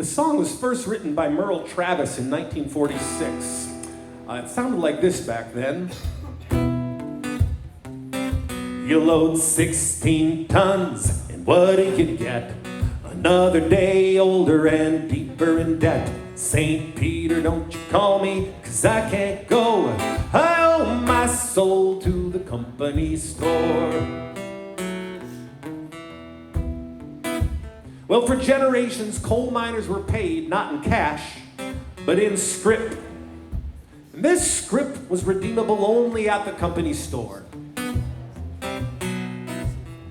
The song was first written by Merle Travis in 1946. It sounded like this back then. You load 16 tons, and what do you get? Another day older and deeper in debt. St. Peter, don't you call me, 'cause I can't go. I owe my soul to the company store. Well, for generations, coal miners were paid not in cash, but in scrip. And this scrip was redeemable only at the company store.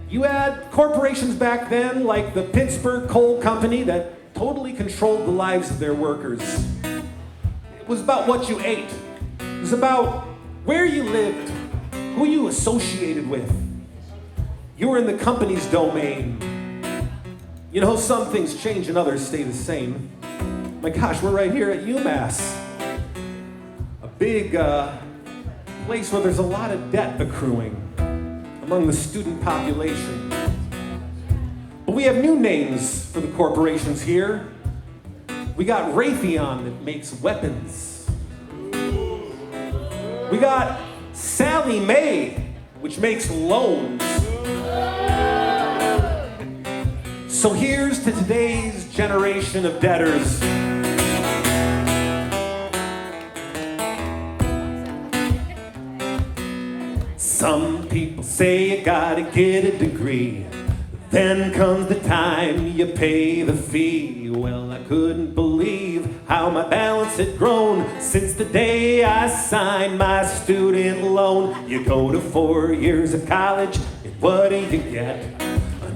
You had corporations back then like the Pittsburgh Coal Company that totally controlled the lives of their workers. It was about what you ate. It was about where you lived, who you associated with. You were in the company's domain. You know, some things change and others stay the same. My gosh, we're right here at UMass. A big place where there's a lot of debt accruing among the student population. But we have new names for the corporations here. We got Raytheon that makes weapons. We got Sallie Mae, which makes loans. So here's to today's generation of debtors. Some people say you gotta get a degree, then comes the time you pay the fee. Well, I couldn't believe how my balance had grown since the day I signed my student loan. You go to 4 years of college, and what do you get?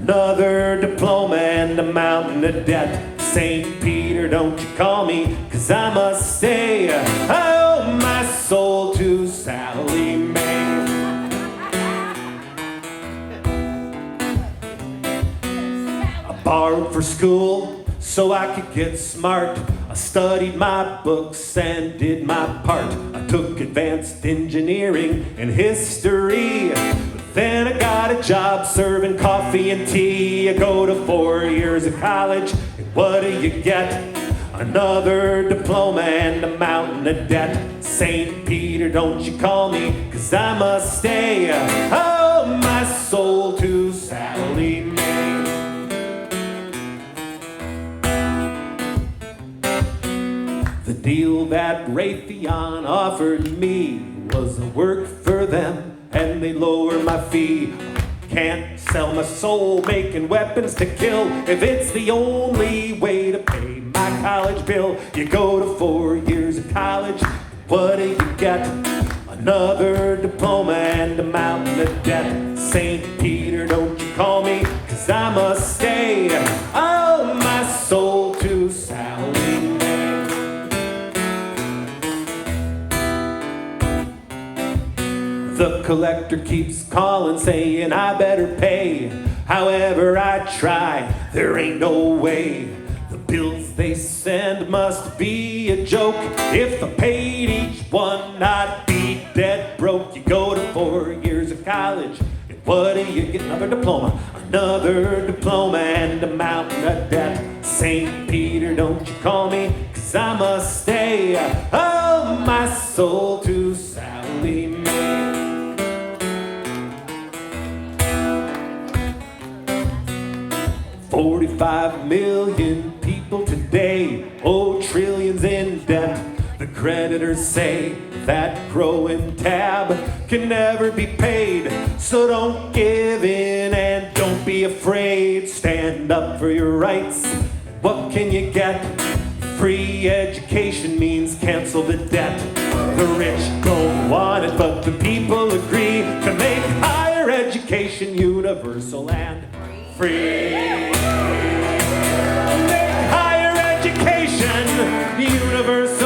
Another diploma and a mountain of debt. St. Peter, don't you call me, 'cause I must say I owe my soul to Sallie Mae. Borrowed for school so I could get smart. I studied my books and did my part. I took advanced engineering and history. But then I got a job serving coffee and tea. I go to 4 years of college, and what do you get? Another diploma and a mountain of debt. St. Peter, don't you call me, 'cause I must stay. I owe my soul to Sallie Mae. The deal that Raytheon offered me was a work for them, and they lower my fee. Can't sell my soul making weapons to kill if it's the only way to pay my college bill. You go to 4 years of college, what do you get? Another diploma and a mountain of debt. St. Peter, don't you call me, 'cause I must stay. I owe my soul to Sallie Mae. The collector keeps calling, saying I better pay. However I try, there ain't no way. The bills they send must be a joke. If I paid each one, I'd be dead broke. You go to 4 years of college, and what do you get? Another diploma and a mountain of debt. St. Peter, don't you call me, 'cause I must stay. I owe my soul to Sallie Mae. 45 million people today owe trillions in debt. The creditors say that growing tab can never be paid. So don't give in and don't be afraid. Stand up for your rights. What can you get? Free education means cancel the debt. The rich don't want it, but the people agree to make higher education universal and free. Make higher education universal